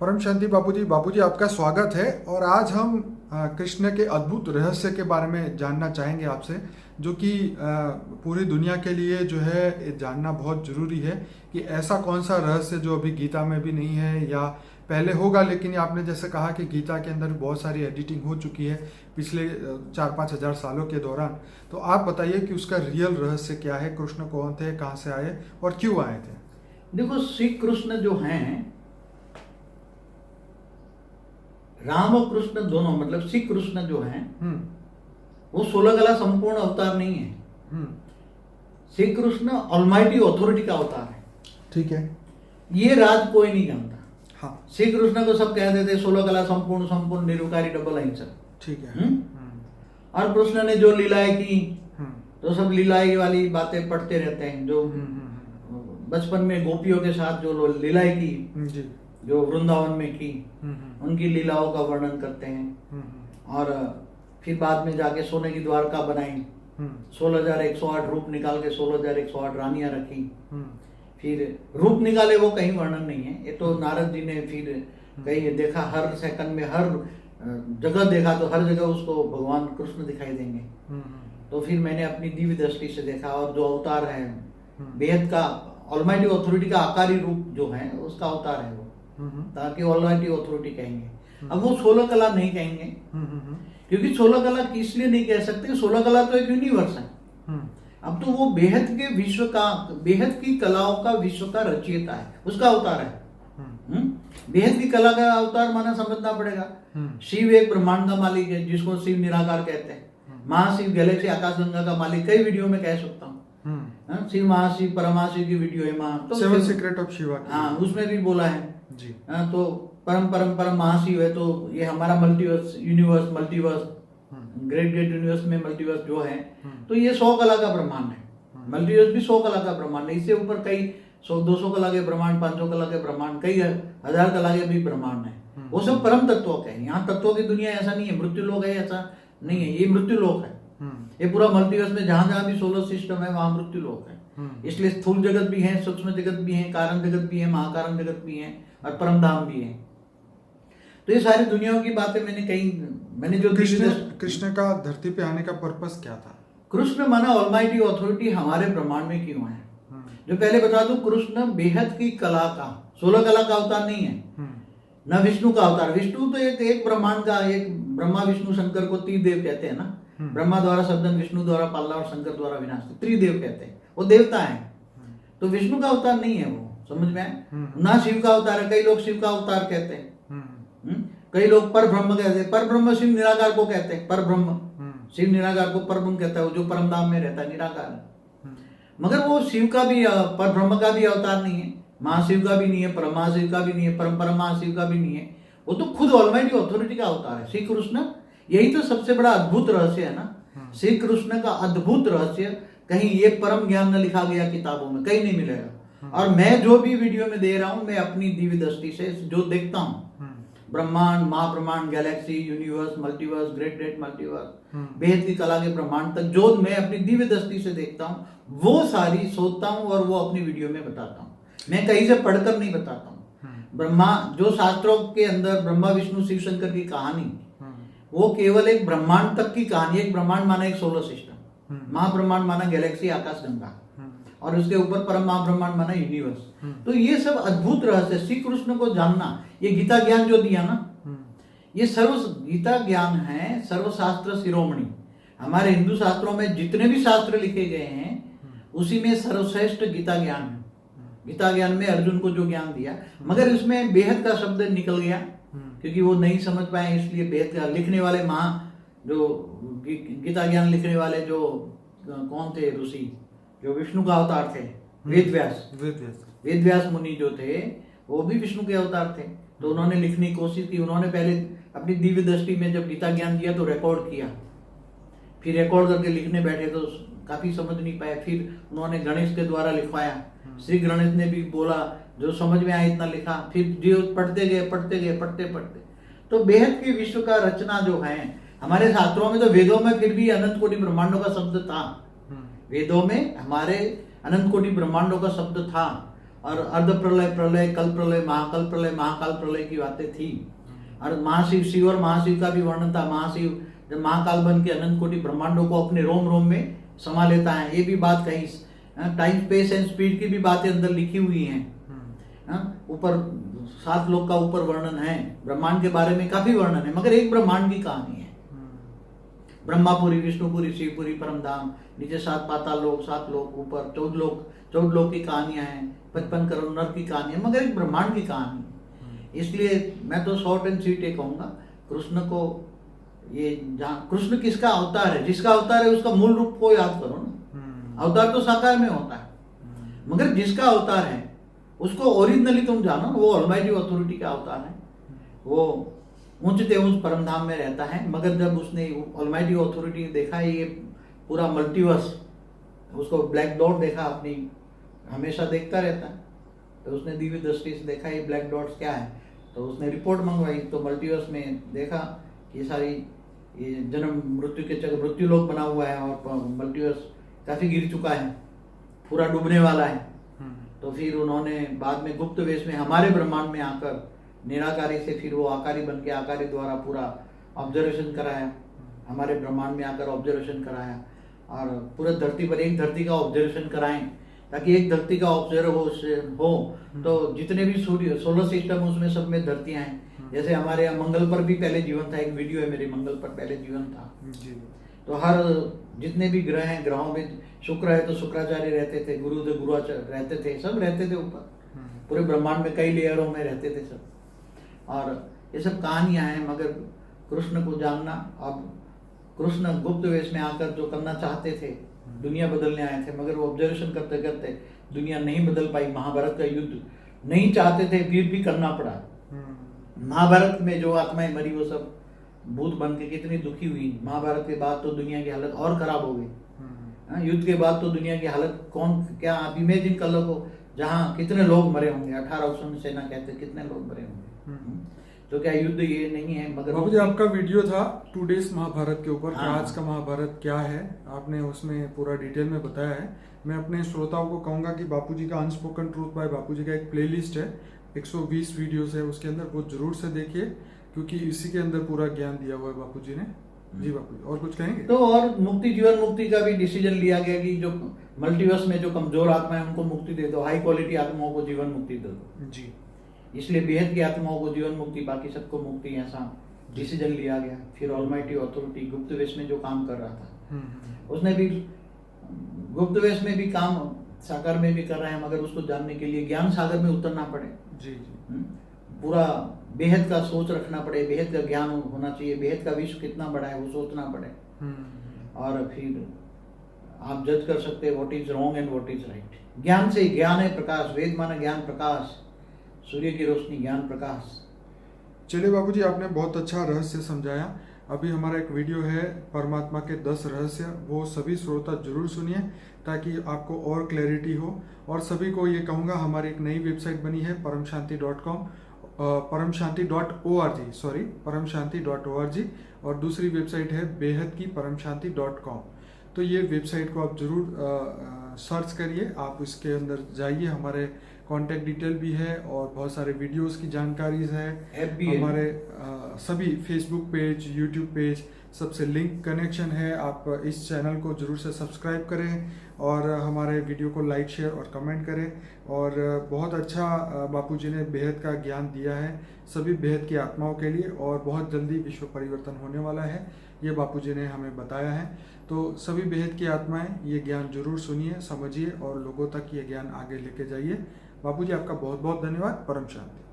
परम शांति बापूजी आपका स्वागत है। और आज हम कृष्ण के अद्भुत रहस्य के बारे में जानना चाहेंगे आपसे, जो कि पूरी दुनिया के लिए जो है ये जानना बहुत ज़रूरी है कि ऐसा कौन सा रहस्य जो अभी गीता में भी नहीं है या पहले होगा। लेकिन आपने जैसे कहा कि गीता के अंदर बहुत सारी एडिटिंग हो चुकी है पिछले 4-5 हज़ार सालों के दौरान। तो आप बताइए कि उसका रियल रहस्य क्या है, कृष्ण कौन थे, कहाँ से आए और क्यों आए थे। देखो, श्री कृष्ण जो हैं, राम और कृष्ण दोनों, मतलब श्री कृष्ण जो हैं वो 16 कला संपूर्ण अवतार नहीं है। श्री कृष्ण ऑलमाइटी अथॉरिटी का अवतार है। ठीक है, ये राज कोई नहीं जानता। हाँ, श्री कृष्ण को सब कह देते 16 कला संपूर्ण, संपूर्ण निरुकारी, डबल अहिंसक। ठीक है। और कृष्ण ने जो लीलाएं की तो सब लीलाएं वाली बातें पढ़ते रहते हैं। जो बचपन में गोपियों के साथ जो लीलाएं की, जो वृंदावन में की, उनकी लीलाओं का वर्णन करते हैं। और फिर बाद में जाके सोने की द्वारका बनाई, 16,108 रूप निकाल के 16,108 रानियां रखी। फिर रूप निकाले वो कहीं वर्णन नहीं है, ये तो नारद जी ने फिर कहीं देखा, हर सेकंड में हर जगह देखा तो हर जगह उसको भगवान कृष्ण दिखाई देंगे। तो फिर मैंने अपनी दिव्य दृष्टि से देखा, और जो अवतार है बेहद का ऑलमाइटी अथॉरिटी का आकारी रूप जो है उसका अवतार है वो, ताकि ऑलमाइटी अथॉरिटी कहेंगे। अब वो 16 कला नहीं कहेंगे, क्योंकि 16 कला इसलिए नहीं कह सकते, 16 कला तो एक यूनिवर्स है। अब तो वो बेहद के विश्व का, बेहद की कलाओं का विश्व का रचयिता है, उसका अवतार है। बेहद की कला का अवतार माना समझना पड़ेगा। शिव एक ब्रह्मांड का मालिक है, जिसको शिव निराकार कहते हैं। महाशिव गैलेक्सी आकाशगंगा का मालिक, कई वीडियो में कह सकता हूँ। शिव महाशिव परमाशिव की वीडियो है, महा तो 7 सीक्रेट ऑफ शिवा, हाँ, उसमें भी बोला है जी। तो परम परम परम महाशिव है। तो ये हमारा multiverse universe, multiverse great great universe में मल्टीवर्स जो है, तो ये 100 कला का ब्रह्मांड है। मल्टीवर्स भी 100 कला का ब्रह्मांड है। इससे ऊपर कई 100-200 कला के ब्रह्मांड, 500 कला के ब्रह्मांड, कई 1000 कला के भी ब्रह्मांड है। वो सब परम तत्वों के हैं। यहाँ तत्वों की दुनिया ऐसा नहीं है, मृत्यु लोक है ऐसा नहीं है, ये मृत्यु लोक है। ये पूरा मल्टीवर्स में जहां जहां भी सोलर सिस्टम है वहां मृत्यु लोक है। इसलिए स्थूल जगत भी है, सूक्ष्म जगत भी है, कारण जगत भी है, महाकारण जगत भी है, और परम धाम भी है। तो ये सारी दुनियाओं की बातें मैंने जो कृष्ण का धरती पे आने का पर्पस क्या था? कृष्ण माना ऑलमाइटी अथॉरिटी हमारे ब्रह्मांड में क्यों है। जो पहले बता दूं, कृष्ण बेहद की कला का, 16 कला का अवतार नहीं है, न विष्णु का अवतार। विष्णु तो एक ब्रह्मांड का, एक ब्रह्मा विष्णु शंकर को त्रिदेव कहते हैं ना। ब्रह्मा द्वारा सदन, विष्णु द्वारा पालना और शंकर द्वारा विनाश, त्रिदेव कहते हैं। वो देवता है, तो विष्णु का अवतार नहीं है वो, समझ में आए ना। शिव का अवतार है, कई लोग शिव का अवतार कहते हैं, कई लोग पर ब्रह्म कहते हैं। पर ब्रह्म शिव निराकार को कहते हैं, पर ब्रह्म शिव निराकार को पर ब्रह्म कहता है, जो परम धाम में रहता है, निराकार। मगर वो शिव का भी, पर ब्रह्म का भी अवतार नहीं है, महाशिव का भी नहीं है, परम महाशिव का भी नहीं है, परम परम महाशिव का भी नहीं है। वो तो खुद ऑलमाइटी अथॉरिटी का अवतार है श्री कृष्ण। यही तो सबसे बड़ा अद्भुत रहस्य है ना, श्री कृष्ण का अद्भुत रहस्य। कहीं ये परम ज्ञान न लिखा गया किताबों में, कहीं नहीं मिलेगा। और मैं जो भी वीडियो में दे रहा हूं, मैं अपनी दिव्य दृष्टि से जो देखता हूं, ब्रह्मांड, महाब्रह्मांड, galaxy, universe, multiverse, great great multiverse, बेहद की कला के ब्रह्मांड तक, जो मैं अपनी दिव्य दृष्टि से देखता हूँ, वो सारी सोचता हूँ और वो अपनी वीडियो में बताता हूँ। मैं कहीं से पढ़कर नहीं बताता हूँ। ब्रह्मा, जो शास्त्रों के अंदर ब्रह्मा विष्णु शिव शंकर की कहानी, वो केवल एक ब्रह्मांड तक की कहानी। एक ब्रह्मांड माना एक सोलर सिस्टम, महाब्रह्मांड माना गैलेक्सी आकाशगंगा, और उसके ऊपर परम महाब्रह्मांड माना यूनिवर्स। तो ये सब अद्भुत रहस्य श्री कृष्ण को जानना, ये गीता ज्ञान जो दिया ना, ये गीता ज्ञान है सर्वशास्त्र शिरोमणि। हमारे हिंदू शास्त्रों में जितने भी शास्त्र लिखे गए हैं, उसी में सर्वश्रेष्ठ गीता ज्ञान है। गीता ज्ञान में अर्जुन को जो ज्ञान दिया, मगर इसमें बेहद का शब्द निकल गया, क्योंकि वो नहीं समझ पाए। इसलिए बेहद का लिखने वाले जो गीता ज्ञान लिखने वाले जो कौन थे ऋषि, जो विष्णु का अवतार थे, वेदव्यास मुनि जो थे, वो भी विष्णु के अवतार थे। तो उन्होंने लिखने की कोशिश की। उन्होंने पहले अपनी दिव्य दृष्टि में जब गीता ज्ञान दिया तो रिकॉर्ड किया, फिर रिकॉर्ड करके लिखने बैठे तो काफी समझ नहीं पाए। फिर उन्होंने गणेश के द्वारा लिखवाया। श्री गणेश ने भी बोला, जो समझ में आया इतना लिखा। फिर जो पढ़ते गए पढ़ते तो बेहद की विश्व का रचना जो है हमारे शास्त्रों में, तो वेदों में फिर भी अनंत कोटि ब्रह्मांडों का शब्द था। वेदों में हमारे अनंत कोटि ब्रह्मांडों का शब्द था, और अर्ध प्रलय, प्रलय, कल प्रलय, महाकाल प्रलय की बातें थी। और महाशिव, शिव और महाशिव का भी वर्णन था। महाशिव जब महाकाल बन के अनंत कोटि ब्रह्मांडों को अपने रोम रोम में समा लेता है, ये भी बात कहीं टाइम स्पेस एंड स्पीड की भी बातें अंदर लिखी हुई हैं। ऊपर 7 लोक का ऊपर वर्णन है, ब्रह्मांड के बारे में काफी वर्णन है, मगर एक ब्रह्मांड की कहानी है। ब्रह्मापुरी, विष्णुपुरी, शिवपुरी, परमधाम, नीचे 7 पाताल लोक, 7 लोक, ऊपर 14 लोक की कहानियां हैं, 55 करोड़ नर की कहानी है, मगर एक ब्रह्मांड की कहानी है। इसलिए मैं तो शॉर्ट एंड स्वीट ये कहूंगा, कृष्ण को ये कृष्ण किसका अवतार है, जिसका अवतार है उसका मूल रूप को याद करो ना। अवतार तो साकार में होता है, मगर जिसका अवतार है उसको ओरिजिनली तुम जानो, वो ऑलमाइटी अथॉरिटी का अवतार है। वो ऊंचते ऊंच परमधाम में रहता है, मगर जब उसने ऑलमाइटी अथॉरिटी ने देखा ये पूरा मल्टीवर्स, उसको ब्लैक डॉट देखा, अपनी हमेशा देखता रहता है, तो उसने दिव्य दृष्टि से देखा ये ब्लैक डॉट्स क्या है, तो उसने रिपोर्ट मंगवाई, तो मल्टीवर्स में देखा ये सारी ये जन्म मृत्यु के चक्र, मृत्यु लोक बना हुआ है और मल्टीवर्स काफी गिर चुका है, पूरा डूबने वाला है। तो फिर उन्होंने बाद में गुप्त वेश में हमारे ब्रह्मांड में आकर निराकारी से फिर वो आकारी बन के आकारी द्वारा पूरा ऑब्जर्वेशन कराया, हमारे ब्रह्मांड में आकर ऑब्जर्वेशन कराया, और पूरे धरती पर एक धरती का ऑब्जर्वेशन कराएं, ताकि एक धरती का ऑब्जर्व हो तो जितने भी सूर्य सोलर सिस्टम उसमें सब में धरतियां हैं। जैसे हमारे यहाँ मंगल पर भी पहले जीवन था, एक वीडियो है मेरे, मंगल पर पहले जीवन था जी। तो हर जितने भी ग्रह हैं, ग्रहों में शुक्र है तो शुक्राचार्य रहते थे, गुरु थे गुरुआचार्य रहते थे, सब रहते थे ऊपर, पूरे ब्रह्मांड में कई लेयरों में रहते थे सब। और ये सब कहानियां हैं, मगर कृष्ण को जानना, अब कृष्ण गुप्त वेश में आकर जो करना चाहते थे, दुनिया बदलने आए थे, मगर वो ऑब्जर्वेशन करते करते दुनिया नहीं बदल पाई। महाभारत का युद्ध नहीं चाहते थे, फिर भी करना पड़ा। महाभारत में जो आत्माएं मरी वो सब भूत बन के कितनी दुखी हुई। महाभारत के बाद तो दुनिया की हालत और खराब हो गई। युद्ध के बाद तो दुनिया की हालत कौन क्या, आप इमेजिन कर लो जहाँ कितने लोग मरे होंगे, 1800 सेना कहते कितने लोग मरे होंगे। तो क्या युद्ध ये नहीं है, मगर बाबूजी आपका वीडियो था 2 डेज महाभारत के ऊपर, आज का महाभारत क्या है आपने उसमें पूरा डिटेल में बताया है। मैं अपने श्रोताओं को कहूंगा कि बापूजी का अनस्पोकन ट्रूथ बाय बापूजी का एक प्लेलिस्ट है, 120 वीडियोस है उसके अंदर, वो जरूर से देखिए, क्योंकि इसी के अंदर पूरा ज्ञान दिया हुआ है बापूजी ने। जी बापूजी, और कुछ कहेंगे? तो और मुक्ति, जीवन मुक्ति का भी डिसीजन लिया गया कि जो मल्टीवर्स में जो कमजोर आत्मा है उनको मुक्ति दे दो, हाई क्वालिटी आत्माओं को जीवन मुक्ति दे दो जी। इसलिए बेहद की आत्माओं को जीवन मुक्ति, बाकी सबको मुक्ति, ऐसा डिसीजन लिया गया। फिर ऑलमाइटी अथॉरिटी गुप्त वेश में जो काम कर रहा था उसने भी गुप्त वेश में भी काम सागर में भी कर रहा है, मगर उसको जानने के लिए ज्ञान सागर में उतरना पड़े जी जी। पूरा बेहद का सोच रखना पड़े, बेहद का ज्ञान होना चाहिए, बेहद का विश्व कितना बड़ा है वो सोचना पड़े, और फिर आप जज कर सकते हैं what is wrong and what is right. ज्ञान से, ज्ञान है प्रकाश, वेद माना ज्ञान प्रकाश, सूर्य की रोशनी ज्ञान प्रकाश। चलिए बाबूजी, आपने बहुत अच्छा रहस्य समझाया। अभी हमारा एक वीडियो है परमात्मा के 10 रहस्य, वो सभी श्रोता जरूर सुनिए ताकि आपको और क्लैरिटी हो। और सभी को ये कहूँगा, हमारी एक नई वेबसाइट बनी है paramshanti.com, paramshanti.org, सॉरी paramshanti.org, और दूसरी वेबसाइट है बेहद की paramshanti.com। तो ये वेबसाइट को आप जरूर सर्च करिए, आप इसके अंदर जाइए, हमारे कॉन्टैक्ट डिटेल भी है और बहुत सारे वीडियोस की जानकारी है, ऐप भी हमारे सभी फेसबुक पेज, यूट्यूब पेज, सबसे लिंक कनेक्शन है। आप इस चैनल को जरूर से सब्सक्राइब करें और हमारे वीडियो को लाइक, शेयर और कमेंट करें। और बहुत अच्छा बापूजी ने बेहद का ज्ञान दिया है सभी बेहद की आत्माओं के लिए, और बहुत जल्दी विश्व परिवर्तन होने वाला है, ये बापूजी ने हमें बताया है। तो सभी बेहद की आत्माएं ये ज्ञान जरूर सुनिए, समझिए और लोगों तक ये ज्ञान आगे लेके जाइए। बापूजी आपका बहुत बहुत धन्यवाद। परम शांति।